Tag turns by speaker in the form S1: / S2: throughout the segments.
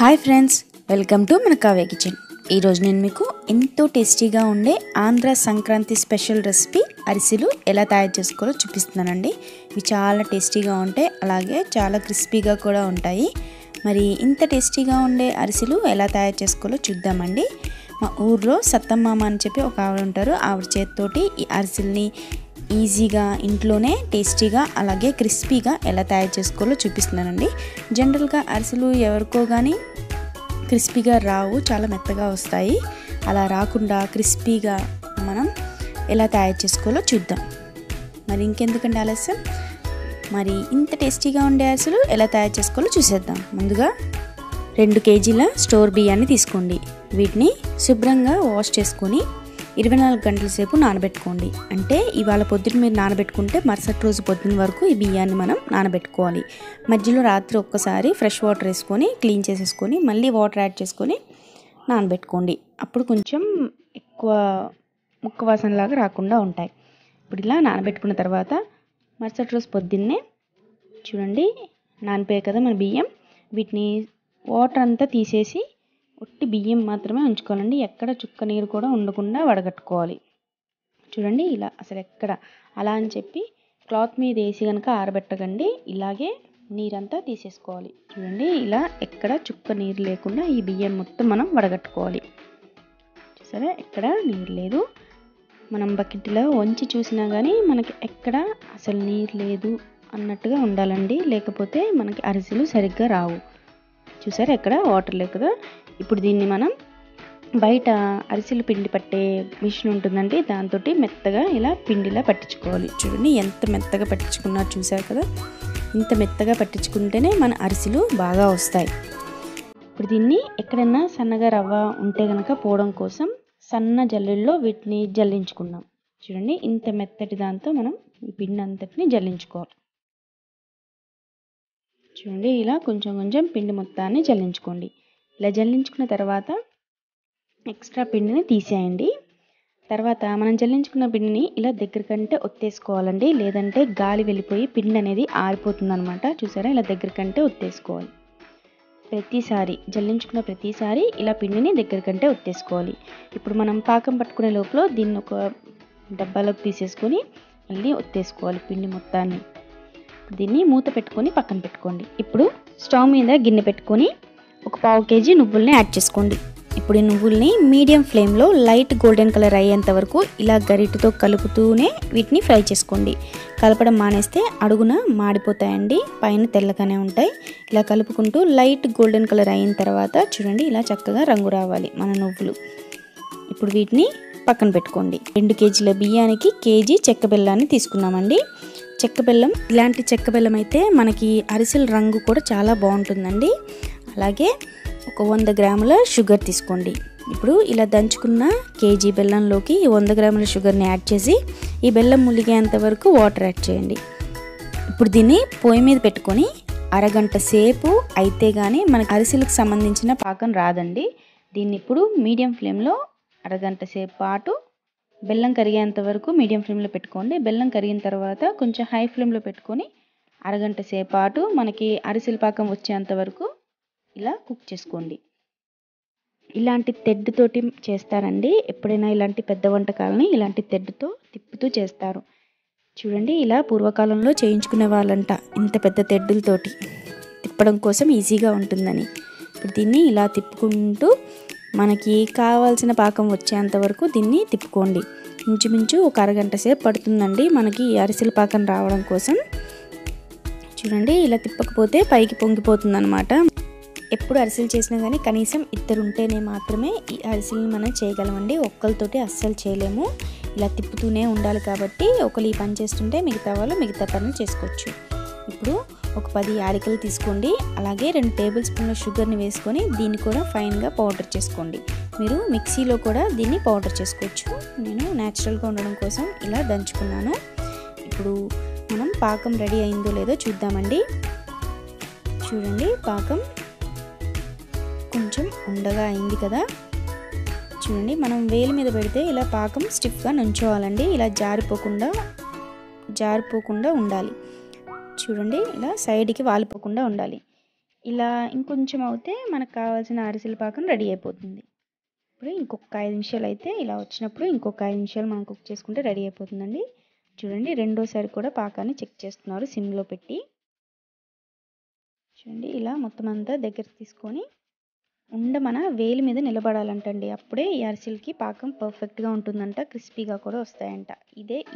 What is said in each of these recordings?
S1: Hi friends, welcome to మన Kavya kitchen. ఈరోజు నేను మీకు ఎంతో టేస్టీగా ఉండే ఆంధ్ర సంక్రాంతి స్పెషల్ రెసిపీ అరిసెలు ఎలా తయారు చేసుకోవాలో చూపిస్తున్నానండి. ఇవి చాలా టేస్టీగా ఉంటాయి, అలాగే చాలా క్రిస్పీగా కూడా ఉంటాయి. మరి ఇంత టేస్టీగా ఉండే అరిసెలు ఎలా తయారు చేసుకోవాలో చూద్దామండి. మా ఊర్లో సత్తమ్మామ అని చెప్పి ఒక ఆవిడ ఉంటారు. ఆవిడ చేతితోటి ఈ అరిసెల్ని ఈజీగా ఇంట్లోనే టేస్టీగా అలాగే క్రిస్పీగా ఎలా తయారు చేసుకోవాలో చూపిస్తున్నానండి. జనరల్గా అరిసెలు ఎవరికో కానీ క్రిస్పీగా రావు, చాలా మెత్తగా వస్తాయి. అలా రాకుండా క్రిస్పీగా మనం ఎలా తయారు చేసుకోవాలో చూద్దాం. మరి ఇంకెందుకంటే ఆలస్యం, మరి ఇంత టేస్టీగా ఉండే అరిసెలు ఎలా తయారు చేసుకోవాలో చూసేద్దాం. ముందుగా 2 కేజీల స్టోర్ బియ్యాన్ని తీసుకోండి. వీటిని శుభ్రంగా వాష్ చేసుకొని 24 గంటల సేపు నానబెట్టుకోండి. అంటే ఇవాళ పొద్దున మీరు నానబెట్టుకుంటే మరుసటి రోజు పొద్దున వరకు ఈ బియ్యాన్ని మనం నానబెట్టుకోవాలి. మధ్యలో రాత్రి ఒక్కసారి ఫ్రెష్ వాటర్ వేసుకొని క్లీన్ చేసేసుకొని మళ్ళీ వాటర్ యాడ్ చేసుకొని నానబెట్టుకోండి. అప్పుడు కొంచెం ఎక్కువ ముక్క వాసనలాగా రాకుండా ఉంటాయి. ఇప్పుడు ఇలా నానబెట్టుకున్న తర్వాత మరుసటి రోజు పొద్దున్నే చూడండి, నానిపోయాయి కదా మన బియ్యం. వీటిని వాటర్ అంతా తీసేసి ఒట్టి బియ్యం మాత్రమే ఉంచుకోవాలండి. ఎక్కడ చుక్క నీరు కూడా ఉండకుండా వడగట్టుకోవాలి. చూడండి ఇలా అసలు ఎక్కడ అలా అని చెప్పి క్లాత్ మీద వేసి కనుక ఆరబెట్టకండి, ఇలాగే నీరంతా తీసేసుకోవాలి. చూడండి ఇలా ఎక్కడ చుక్క నీరు లేకుండా ఈ బియ్యం మొత్తం మనం వడగట్టుకోవాలి. చూసారా, ఎక్కడ నీరు లేదు. మనం బకెట్లో వంచి చూసినా కానీ మనకి ఎక్కడ అసలు నీరు లేదు అన్నట్టుగా ఉండాలండి, లేకపోతే మనకి అరిసెలు సరిగ్గా రావు. చూసారా, ఎక్కడ వాటర్ లేదు కదా. ఇప్పుడు దీన్ని మనం బయట అరిసెలు పిండి పట్టే మిషన్ ఉంటుందండి, దాంతో మెత్తగా ఇలా పిండిలా పట్టించుకోవాలి. చూడండి ఎంత మెత్తగా పట్టించుకున్నారు, చూసారు కదా. ఇంత మెత్తగా పట్టించుకుంటేనే మన అరిసెలు బాగా వస్తాయి. ఇప్పుడు దీన్ని ఎక్కడైనా సన్నగా రవ్వ ఉంటే కనుక పోవడం కోసం సన్న జల్లెల్లో వీటిని జల్లించుకుందాం. చూడండి ఇంత మెత్తటి దాంతో మనం ఈ పిండి అంతటిని జల్లించుకోవాలి. చూడండి ఇలా కొంచెం కొంచెం పిండి మొత్తాన్ని జల్లించుకోండి. ఇలా జల్లించుకున్న తర్వాత ఎక్స్ట్రా పిండిని తీసేయండి. తర్వాత మనం జల్లించుకున్న పిండిని ఇలా దగ్గరకంటే ఒత్తేసుకోవాలండి, లేదంటే గాలి వెళ్ళిపోయి పిండి అనేది ఆరిపోతుంది అనమాట. చూసారా, ఇలా దగ్గరకంటే ఒత్తేసుకోవాలి. ప్రతిసారి జల్లించుకున్న ప్రతిసారి ఇలా పిండిని దగ్గరకంటే ఒత్తేసుకోవాలి. ఇప్పుడు మనం పాకం పట్టుకునే లోపల దీన్ని ఒక డబ్బాలోకి తీసేసుకొని మళ్ళీ ఒత్తేసుకోవాలి పిండి మొత్తాన్ని. దీన్ని మూత పెట్టుకొని పక్కన పెట్టుకోండి. ఇప్పుడు స్టవ్ మీద గిన్నె పెట్టుకొని ఒక 1/2 కేజీ నువ్వుల్ని యాడ్ చేసుకోండి. ఇప్పుడు ఈ నువ్వుల్ని మీడియం ఫ్లేమ్లో లైట్ గోల్డెన్ కలర్ అయ్యేంత వరకు ఇలా గరిటెతో కలుపుతూనే వీటిని ఫ్రై చేసుకోండి. కలపడం మానేస్తే అడుగున మాడిపోతాయండి, పైన తెల్లగానే ఉంటాయి. ఇలా కలుపుకుంటూ లైట్ గోల్డెన్ కలర్ అయిన తర్వాత చూడండి ఇలా చక్కగా రంగు రావాలి మన నువ్వులు. ఇప్పుడు వీటిని పక్కన పెట్టుకోండి. 2 కేజీల బియ్యానికి కేజీ చెక్క బెల్లాన్ని తీసుకున్నామండి. చెక్క బెల్లం, ఇలాంటి చెక్క బెల్లం అయితే మనకి అరిసెల రంగు కూడా చాలా బాగుంటుందండి. అలాగే ఒక 100 గ్రాముల షుగర్ తీసుకోండి. ఇప్పుడు ఇలా దంచుకున్న కేజీ బెల్లంలోకి 100 గ్రాముల షుగర్ని యాడ్ చేసి ఈ బెల్లం ములిగేంత వరకు వాటర్ యాడ్ చేయండి. ఇప్పుడు దీన్ని పొయ్యి మీద పెట్టుకొని అరగంట సేపు అయితే కానీ మనకి అరిసెలకు సంబంధించిన పాకం రాదండి. దీన్ని ఇప్పుడు మీడియం ఫ్లేమ్లో అరగంట సేపు పాటు బెల్లం కరిగేంత వరకు మీడియం ఫ్లేమ్లో పెట్టుకోండి. బెల్లం కరిగిన తర్వాత కొంచెం హై ఫ్లేమ్లో పెట్టుకొని అరగంట సేపు పాటు మనకి అరిసెల పాకం వచ్చేంత వరకు ఇలా కుక్ చేసుకోండి. ఇలాంటి తెడ్డుతోటి చేస్తారండి. ఎప్పుడైనా ఇలాంటి పెద్ద వంటకాలని ఇలాంటి తెడ్డుతో తిప్పుతూ చేస్తారు. చూడండి ఇలా పూర్వకాలంలో చేయించుకునే వాళ్ళంట ఇంత పెద్ద తెడ్డులతోటి, తిప్పడం కోసం ఈజీగా ఉంటుందని. ఇప్పుడు దీన్ని ఇలా తిప్పుకుంటూ మనకి కావాల్సిన పాకం వచ్చేంత వరకు దీన్ని తిప్పుకోండి. ఇంచుమించు ఒక అరగంట సేపు పడుతుందండి మనకి అరిసెల పాకం రావడం కోసం. చూడండి ఇలా తిప్పకపోతే పైకి పొంగిపోతుంది అనమాట. ఎప్పుడు అరిసెలు చేసినా కానీ కనీసం 2 ఉంటేనే మాత్రమే ఈ అరిసెల్ని మనం చేయగలమండి, ఒక్కరితోటి అస్సలు చేయలేము. ఇలా తిప్పుతూనే ఉండాలి కాబట్టి ఒకరు ఈ పని చేస్తుంటే మిగతా వాళ్ళు మిగతా పనులు చేసుకోవచ్చు. ఇప్పుడు ఒక 10 యాలకులు తీసుకోండి. అలాగే 2 టేబుల్ స్పూన్ల షుగర్ని వేసుకొని దీన్ని కూడా ఫైన్గా పౌడర్ చేసుకోండి. మీరు మిక్సీలో కూడా దీన్ని పౌడర్ చేసుకోవచ్చు. నేను న్యాచురల్గా ఉండడం కోసం ఇలా దంచుకున్నాను. ఇప్పుడు మనం పాకం రెడీ అయిందో లేదో చూద్దామండి. చూడండి పాకం కొంచెం ఉండగా అయింది కదా. చూడండి మనం వేలి మీద పెడితే ఇలా పాకం స్టిఫ్గా నుంచోవాలండి, ఇలా జారిపోకుండా ఉండాలి. చూడండి ఇలా సైడ్కి వాలిపోకుండా ఉండాలి. ఇలా ఇంకొంచెం అవుతే మనకు కావాల్సిన అరిసెల పాకం రెడీ అయిపోతుంది. ఇప్పుడు ఇంకొక 5 నిమిషాలు అయితే ఇలా వచ్చినప్పుడు ఇంకొక 5 నిమిషాలు మనం కుక్ చేసుకుంటే రెడీ అయిపోతుందండి. చూడండి రెండోసారి కూడా పాకాన్ని చెక్ చేస్తున్నారు సిమ్లో పెట్టి. చూడండి ఇలా మొత్తం అంతా దగ్గరికి తీసుకొని మన వేలి మీద నిలబడాలంటండి. అప్పుడే ఈ అరిసెలకి పాకం పర్ఫెక్ట్గా ఉంటుందంట, క్రిస్పీగా కూడా వస్తాయంట.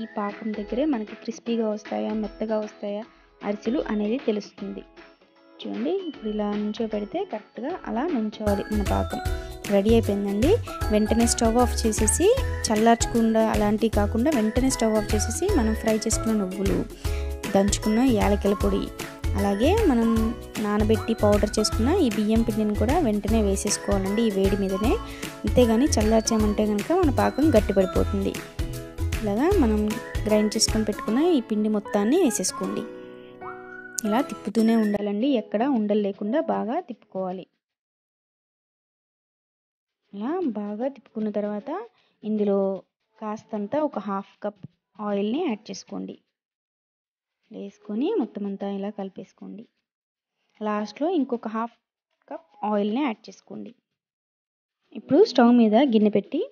S1: ఈ పాకం దగ్గరే మనకి క్రిస్పీగా వస్తాయా మెత్తగా వస్తాయా అరిసెలు అనేది తెలుస్తుంది. చూడండి ఇప్పుడు ఇలా నుంచోబెడితే కరెక్ట్గా అలా నుంచోవాలి. మన పాకం రెడీ అయిపోయిందండి. వెంటనే స్టవ్ ఆఫ్ చేసేసి చల్లార్చకుండా అలాంటివి కాకుండా వెంటనే స్టవ్ ఆఫ్ చేసేసి మనం ఫ్రై చేసుకున్న నువ్వులు, దంచుకున్న యాలకుల పొడి, అలాగే మనం నానబెట్టి పౌడర్ చేసుకున్న ఈ బియ్యం పిండిని కూడా వెంటనే వేసేసుకోవాలండి ఈ వేడి మీదనే. అంతేగాని చల్లార్చామంటే కనుక మన పాకం గట్టిపడిపోతుంది. ఇలాగా మనం గ్రైండ్ చేసుకొని పెట్టుకున్న ఈ పిండి మొత్తాన్ని వేసేసుకోండి. ఇలా తిప్పుతూనే ఉండాలండి, ఎక్కడ ఉండలు లేకుండా బాగా తిప్పుకోవాలి. ఇలా బాగా తిప్పుకున్న తర్వాత ఇందులో కాస్తంత ఒక 1/2 కప్ ఆయిల్ని యాడ్ చేసుకోండి. వేసుకొని మొత్తం అంతా ఇలా కలిపేసుకోండి. లాస్ట్లో ఇంకొక 1/2 కప్ ఆయిల్ని యాడ్ చేసుకోండి. ఇప్పుడు స్టవ్ మీద గిన్నె పెట్టి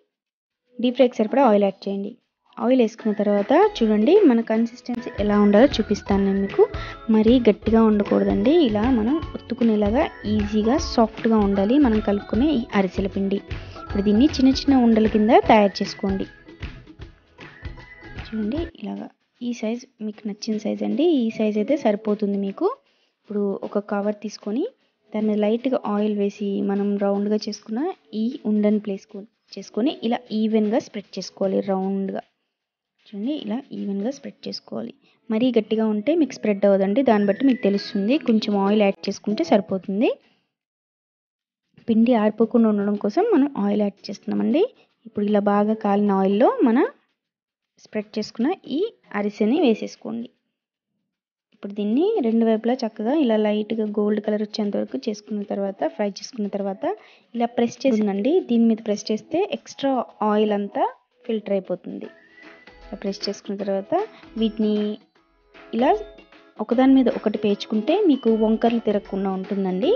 S1: డీప్ ఫ్రైకి సరిపడా ఆయిల్ యాడ్ చేయండి. ఆయిల్ వేసుకున్న తర్వాత చూడండి మన కన్సిస్టెన్సీ ఎలా ఉండాలో చూపిస్తాను నేను మీకు. మరీ గట్టిగా ఉండకూడదండి, ఇలా మనం ఒత్తుకునేలాగా ఈజీగా సాఫ్ట్గా ఉండాలి మనం కలుపుకునే ఈ అరిసెల పిండి. ఇప్పుడు దీన్ని చిన్న చిన్న ఉండల కింద తయారు చేసుకోండి. చూడండి ఇలాగా ఈ సైజ్ మీకు నచ్చిన సైజ్ అండి, ఈ సైజ్ అయితే సరిపోతుంది మీకు. ఇప్పుడు ఒక కవర్ తీసుకొని దాన్ని లైట్గా ఆయిల్ వేసి మనం రౌండ్గా చేసుకున్న ఈ ఉండని ప్లేస్ చేసుకొని ఇలా ఈవెన్గా స్ప్రెడ్ చేసుకోవాలి రౌండ్గా. చూడండి ఇలా ఈవెన్గా స్ప్రెడ్ చేసుకోవాలి. మరీ గట్టిగా ఉంటే మీకు స్ప్రెడ్ అవ్వదండి, దాన్ని బట్టి మీకు తెలుస్తుంది. కొంచెం ఆయిల్ యాడ్ చేసుకుంటే సరిపోతుంది. పిండి ఆరిపోకుండా ఉండడం కోసం మనం ఆయిల్ యాడ్ చేస్తున్నామండి. ఇప్పుడు ఇలా బాగా కాలిన ఆయిల్లో మన స్ప్రెడ్ చేసుకున్న ఈ అరిసెని వేసేసుకోండి. ఇప్పుడు దీన్ని రెండు వైపులా చక్కగా ఇలా లైట్గా గోల్డ్ కలర్ వచ్చేంత వరకు చేసుకున్న తర్వాత ఫ్రై చేసుకున్న తర్వాత ఇలా ప్రెస్ చేసిందండి. దీని మీద ప్రెస్ చేస్తే ఎక్స్ట్రా ఆయిల్ అంతా ఫిల్టర్ అయిపోతుంది. ప్రెస్ చేసుకున్న తర్వాత వీటిని ఇలా ఒకదాని మీద ఒకటి పేర్చుకుంటే మీకు వంకర్లు తిరగకుండా ఉంటుందండి.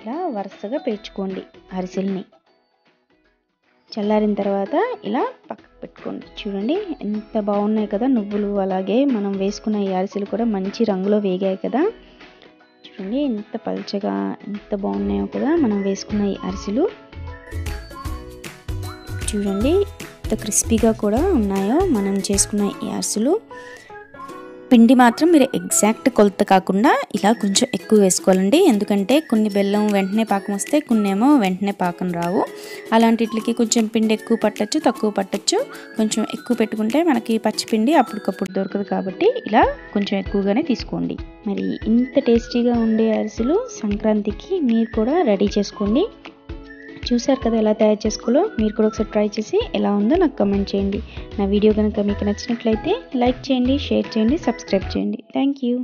S1: ఇలా వరుసగా పేర్చుకోండి అరిసెల్ని. చల్లారిన తర్వాత ఇలా పక్కకు పెట్టుకోండి. చూడండి ఎంత బాగున్నాయి కదా నువ్వులు, అలాగే మనం వేసుకున్న ఈ అరిసెలు కూడా మంచి రంగులో వేగాయి కదా. చూడండి ఎంత పల్చగా ఎంత బాగున్నాయో కదా మనం వేసుకున్న ఈ అరిసెలు. చూడండి ఎంత క్రిస్పీగా కూడా ఉన్నాయో మనం చేసుకున్న ఈ అరిసెలు. పిండి మాత్రం మీరు ఎగ్జాక్ట్ కొలత కాకుండా ఇలా కొంచెం ఎక్కువ వేసుకోవాలండి. ఎందుకంటే కొన్ని బెల్లం వెంటనే పాకం వస్తే కొన్ని ఏమో వెంటనే పాకం రావు. అలాంటిట్లకి కొంచెం పిండి ఎక్కువ పట్టచ్చు తక్కువ పట్టచ్చు. కొంచెం ఎక్కువ పెట్టుకుంటే మనకి పచ్చిపిండి అప్పటికప్పుడు దొరకదు కాబట్టి ఇలా కొంచెం ఎక్కువగానే తీసుకోండి. మరి ఇంత టేస్టీగా ఉండే అరిసెలు సంక్రాంతికి మీరు కూడా రెడీ చేసుకోండి. చూసారు కదా ఎలా తయారు చేసుకోవాలో. మీరు కూడా ఒకసారి ట్రై చేసి ఎలా ఉందో నాకు కమెంట్ చేయండి. నా వీడియో కనుక మీకు నచ్చినట్లయితే లైక్ చేయండి, షేర్ చేయండి, సబ్స్క్రైబ్ చేయండి. Thank you.